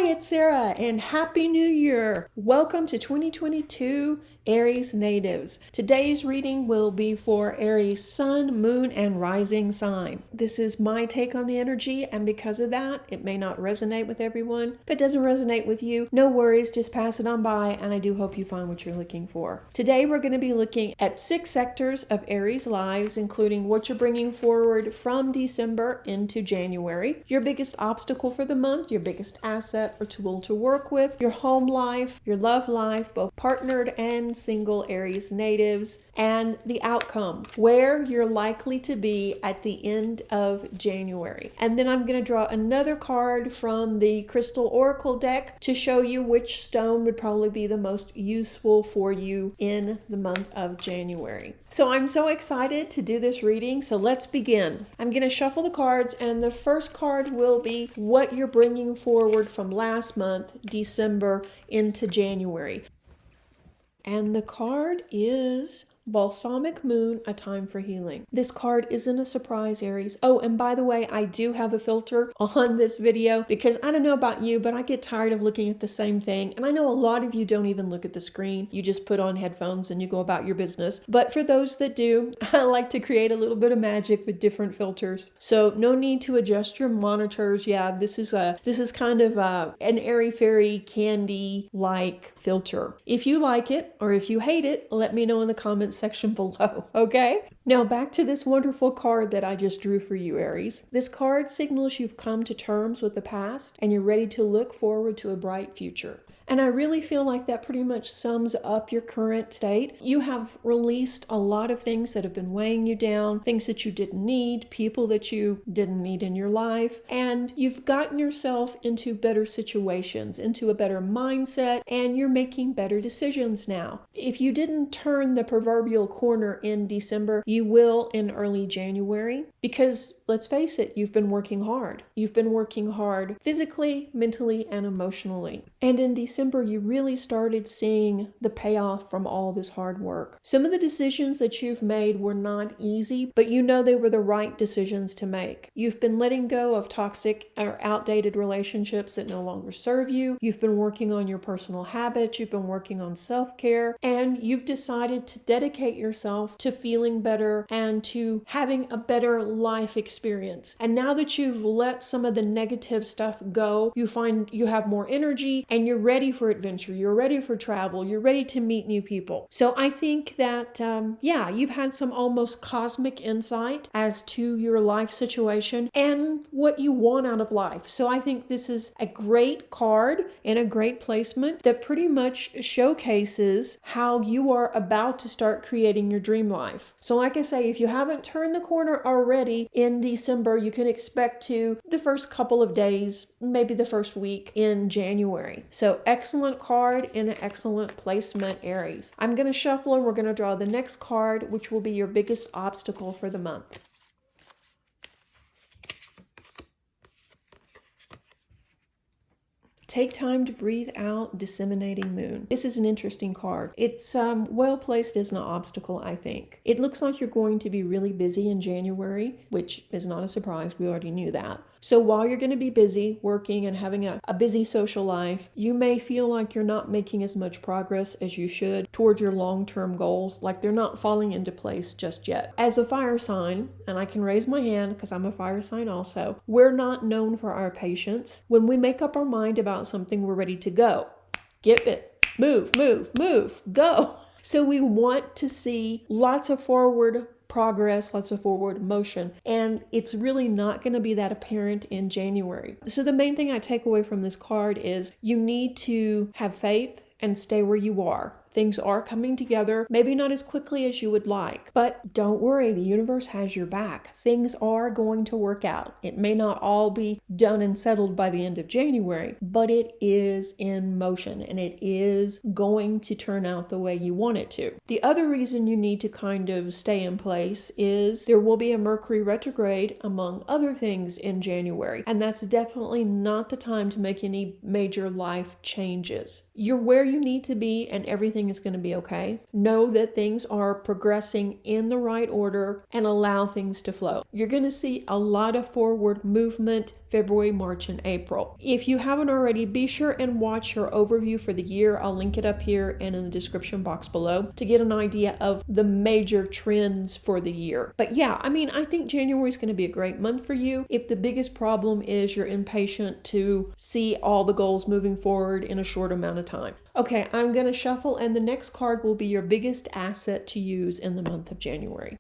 Hi, it's Sarah, and Happy New Year! Welcome to 2022 Aries natives. Today's reading will be for Aries sun, moon, and rising sign. This is my take on the energy, and because of that, it may not resonate with everyone. If it doesn't resonate with you, no worries, just pass it on by, and I do hope you find what you're looking for. Today, we're going to be looking at 6 sectors of Aries lives, including what you're bringing forward from December into January, your biggest obstacle for the month, your biggest asset or tool to work with, your home life, your love life, both partnered and single Aries natives, and the outcome, where you're likely to be at the end of January. And then I'm going to draw another card from the Crystal Oracle deck to show you which stone would probably be the most useful for you in the month of January. So I'm so excited to do this reading, so let's begin. I'm going to shuffle the cards, and the first card will be what you're bringing forward from last month, December, into January. And the card is Balsamic Moon, A Time for Healing. This card isn't a surprise, Aries. Oh, and by the way, I do have a filter on this video because I don't know about you, but I get tired of looking at the same thing. And I know a lot of you don't even look at the screen. You just put on headphones and you go about your business. But for those that do, I like to create a little bit of magic with different filters. So no need to adjust your monitors. Yeah, this is kind of an airy-fairy candy-like filter. If you like it or if you hate it, let me know in the comments section below, okay? Now back to this wonderful card that I just drew for you, Aries. This card signals you've come to terms with the past and you're ready to look forward to a bright future. And I really feel like that pretty much sums up your current state. You have released a lot of things that have been weighing you down, things that you didn't need, people that you didn't need in your life, and you've gotten yourself into better situations, into a better mindset, and you're making better decisions now. If you didn't turn the proverbial corner in December, you will in early January, because let's face it, you've been working hard. You've been working hard physically, mentally, and emotionally. And in December, you really started seeing the payoff from all this hard work. Some of the decisions that you've made were not easy, but you know they were the right decisions to make. You've been letting go of toxic or outdated relationships that no longer serve you. You've been working on your personal habits. You've been working on self-care, and you've decided to dedicate yourself to feeling better and to having a better life experience. And now that you've let some of the negative stuff go, you find you have more energy and you're ready for adventure, you're ready for travel, you're ready to meet new people. So I think that, you've had some almost cosmic insight as to your life situation and what you want out of life. So I think this is a great card and a great placement that pretty much showcases how you are about to start creating your dream life. So like I say, if you haven't turned the corner already in December, you can expect to the first couple of days, maybe the first week in January. So excellent card and an excellent placement, Aries. I'm going to shuffle and we're going to draw the next card, which will be your biggest obstacle for the month. Take time to breathe out, Disseminating Moon. This is an interesting card. It's well placed as an obstacle, I think. It looks like you're going to be really busy in January, which is not a surprise. We already knew that. So while you're going to be busy working and having a busy social life, you may feel like you're not making as much progress as you should towards your long-term goals, like they're not falling into place just yet. As a fire sign, and I can raise my hand because I'm a fire sign also, we're not known for our patience. When we make up our mind about something, we're ready to go. Get it. Move, go. So we want to see lots of forward progress, lots of forward motion, and it's really not going to be that apparent in January. So the main thing I take away from this card is you need to have faith and stay where you are. Things are coming together, maybe not as quickly as you would like, but don't worry, the universe has your back. Things are going to work out. It may not all be done and settled by the end of January, but it is in motion and it is going to turn out the way you want it to. The other reason you need to kind of stay in place is there will be a Mercury retrograde, among other things, in January, and that's definitely not the time to make any major life changes. You're where you need to be and everything is going to be okay. Know that things are progressing in the right order and allow things to flow. You're going to see a lot of forward movement February, March, and April. If you haven't already, be sure and watch your overview for the year. I'll link it up here and in the description box below to get an idea of the major trends for the year. But yeah, I think January is going to be a great month for you. If the biggest problem is you're impatient to see all the goals moving forward in a short amount of time. Okay, I'm going to shuffle, and the next card will be your biggest asset to use in the month of January.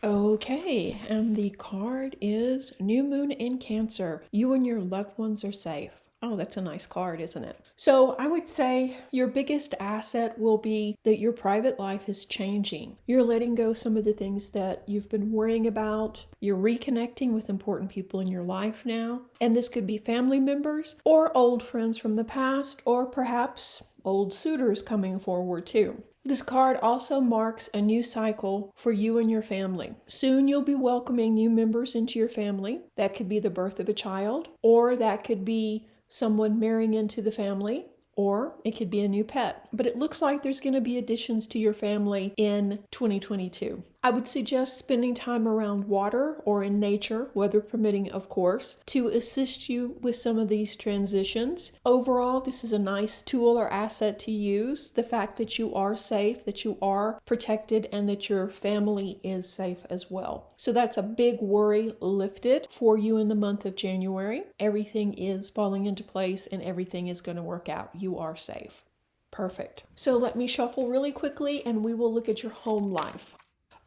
Okay, and the card is New Moon in Cancer. You and your loved ones are safe. Oh, that's a nice card, isn't it? So I would say your biggest asset will be that your private life is changing. You're letting go some of the things that you've been worrying about. You're reconnecting with important people in your life now. And this could be family members or old friends from the past, or perhaps old suitors coming forward too. This card also marks a new cycle for you and your family. Soon you'll be welcoming new members into your family. That could be the birth of a child, or that could be someone marrying into the family, or it could be a new pet. But it looks like there's going to be additions to your family in 2022. I would suggest spending time around water or in nature, weather permitting, of course, to assist you with some of these transitions. Overall, this is a nice tool or asset to use. The fact that you are safe, that you are protected, and that your family is safe as well. So that's a big worry lifted for you in the month of January. Everything is falling into place and everything is going to work out. You are safe. Perfect. So let me shuffle really quickly and we will look at your home life.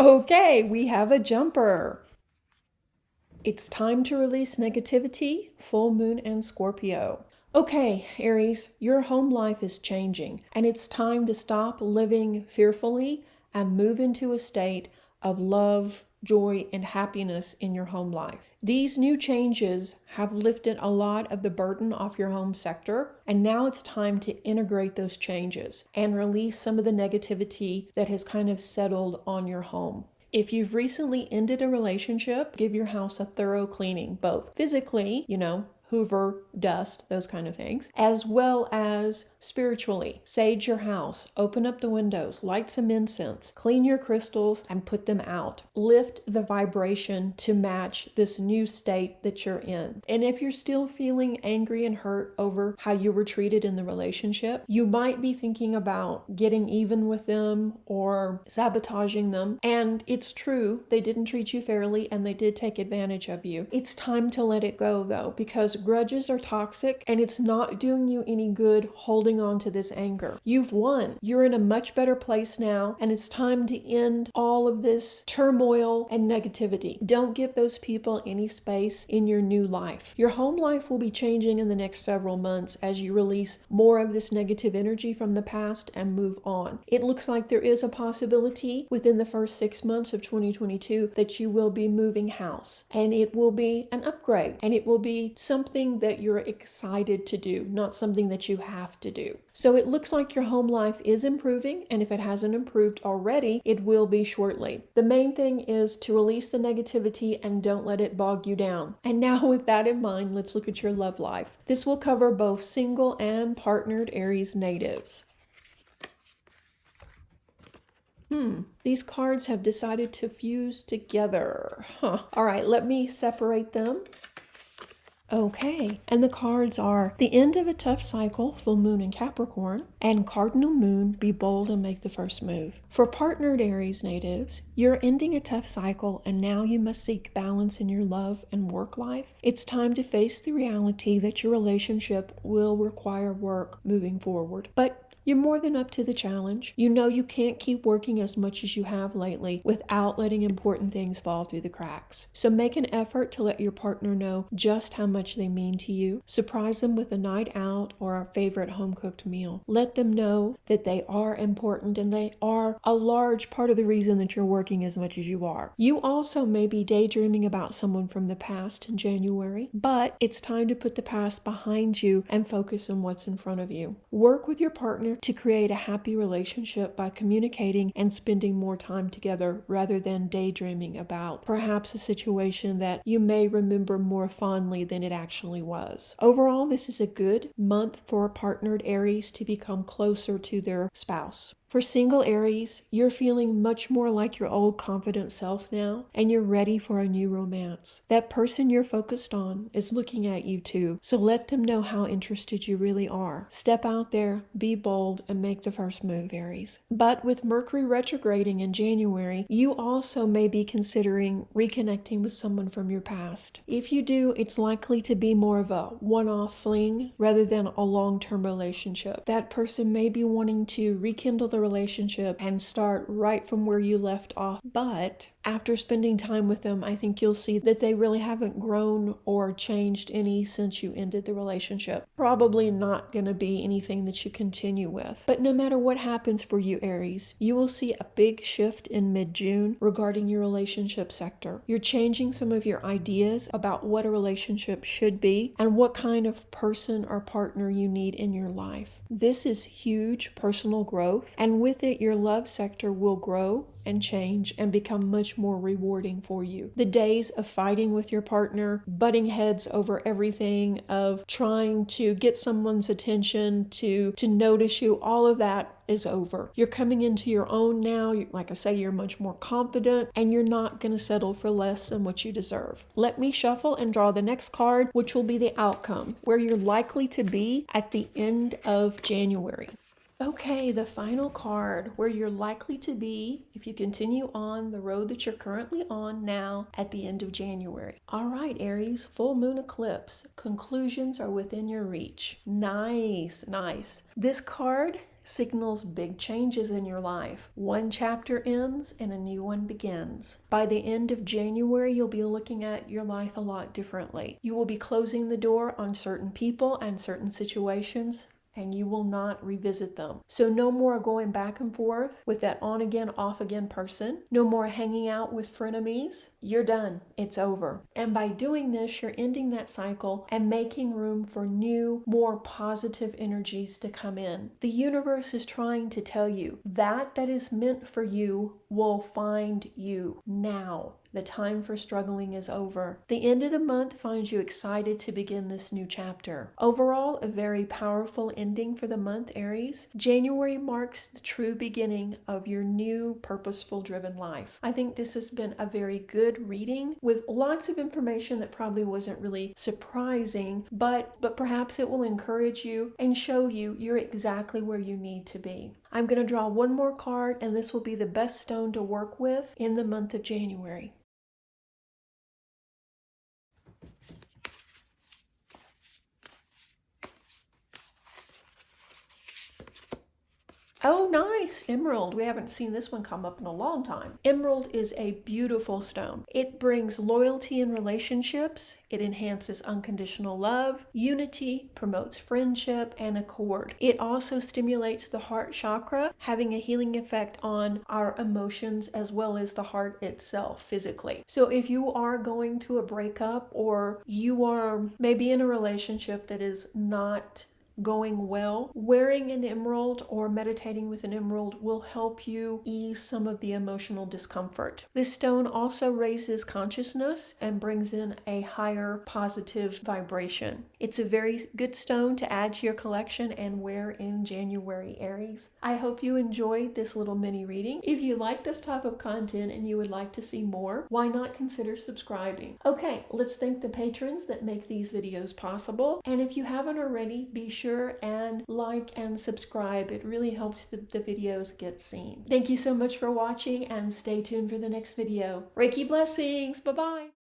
Okay, we have a jumper. It's time to release negativity, full moon and Scorpio. Okay, Aries, your home life is changing, and it's time to stop living fearfully and move into a state of love, joy, and happiness in your home life. These new changes have lifted a lot of the burden off your home sector, and now it's time to integrate those changes and release some of the negativity that has kind of settled on your home. If you've recently ended a relationship, give your house a thorough cleaning, both physically, Hoover, dust, those kind of things, as well as spiritually. Sage your house, open up the windows, light some incense, clean your crystals, and put them out. Lift the vibration to match this new state that you're in. And if you're still feeling angry and hurt over how you were treated in the relationship, you might be thinking about getting even with them or sabotaging them. And it's true, they didn't treat you fairly and they did take advantage of you. It's time to let it go though, because grudges are toxic and it's not doing you any good holding on to this anger. You've won. You're in a much better place now, and it's time to end all of this turmoil and negativity. Don't give those people any space in your new life. Your home life will be changing in the next several months as you release more of this negative energy from the past and move on. It looks like there is a possibility within the first 6 months of 2022 that you will be moving house, and it will be an upgrade, and it will be something that you're excited to do, not something that you have to do. So it looks like your home life is improving, and if it hasn't improved already, it will be shortly. The main thing is to release the negativity and don't let it bog you down. And now with that in mind, let's look at your love life. This will cover both single and partnered Aries natives. These cards have decided to fuse together. All right, let me separate them. Okay, and the cards are the end of a tough cycle, full moon in Capricorn, and cardinal moon, be bold and make the first move. For partnered Aries natives, you're ending a tough cycle and now you must seek balance in your love and work life. It's time to face the reality that your relationship will require work moving forward. But you're more than up to the challenge. You know you can't keep working as much as you have lately without letting important things fall through the cracks. So make an effort to let your partner know just how much they mean to you. Surprise them with a night out or a favorite home-cooked meal. Let them know that they are important and they are a large part of the reason that you're working as much as you are. You also may be daydreaming about someone from the past in January, but it's time to put the past behind you and focus on what's in front of you. Work with your partner to create a happy relationship by communicating and spending more time together rather than daydreaming about perhaps a situation that you may remember more fondly than it actually was. Overall, this is a good month for partnered Aries to become closer to their spouse. For single Aries, you're feeling much more like your old confident self now, and you're ready for a new romance. That person you're focused on is looking at you too, so let them know how interested you really are. Step out there, be bold, and make the first move, Aries. But with Mercury retrograding in January, you also may be considering reconnecting with someone from your past. If you do, it's likely to be more of a one-off fling rather than a long-term relationship. That person may be wanting to rekindle the relationship and start right from where you left off, but after spending time with them, I think you'll see that they really haven't grown or changed any since you ended the relationship. Probably not going to be anything that you continue with. But no matter what happens for you, Aries, you will see a big shift in mid-June regarding your relationship sector. You're changing some of your ideas about what a relationship should be and what kind of person or partner you need in your life. This is huge personal growth, and with it, your love sector will grow and change and become much more rewarding for you. The days of fighting with your partner, butting heads over everything, of trying to get someone's attention, to notice you, all of that is over. You're coming into your own now. Like I say, you're much more confident, and you're not going to settle for less than what you deserve. Let me shuffle and draw the next card, which will be the outcome, where you're likely to be at the end of January. Okay, the final card, where you're likely to be if you continue on the road that you're currently on now at the end of January. All right, Aries, full moon eclipse. Conclusions are within your reach. Nice, nice. This card signals big changes in your life. One chapter ends and a new one begins. By the end of January, you'll be looking at your life a lot differently. You will be closing the door on certain people and certain situations, and you will not revisit them. So no more going back and forth with that on again, off again person. No more hanging out with frenemies. You're done. It's over. And by doing this, you're ending that cycle and making room for new, more positive energies to come in. The universe is trying to tell you that is meant for you will find you now. The time for struggling is over. The end of the month finds you excited to begin this new chapter. Overall, a very powerful ending for the month, Aries. January marks the true beginning of your new purposeful driven life. I think this has been a very good reading with lots of information that probably wasn't really surprising, but perhaps it will encourage you and show you you're exactly where you need to be. I'm going to draw one more card, and this will be the best stone to work with in the month of January. Oh, nice. Emerald. We haven't seen this one come up in a long time. Emerald is a beautiful stone. It brings loyalty in relationships. It enhances unconditional love, unity, promotes friendship, and accord. It also stimulates the heart chakra, having a healing effect on our emotions as well as the heart itself physically. So if you are going through a breakup, or you are maybe in a relationship that is not going well, wearing an emerald or meditating with an emerald will help you ease some of the emotional discomfort. This stone also raises consciousness and brings in a higher positive vibration. It's a very good stone to add to your collection and wear in January, Aries. I hope you enjoyed this little mini reading. If you like this type of content and you would like to see more, why not consider subscribing? Okay, let's thank the patrons that make these videos possible. And if you haven't already, be sure and like and subscribe. It really helps the videos get seen. Thank you so much for watching, and stay tuned for the next video. Reiki blessings. Bye-bye.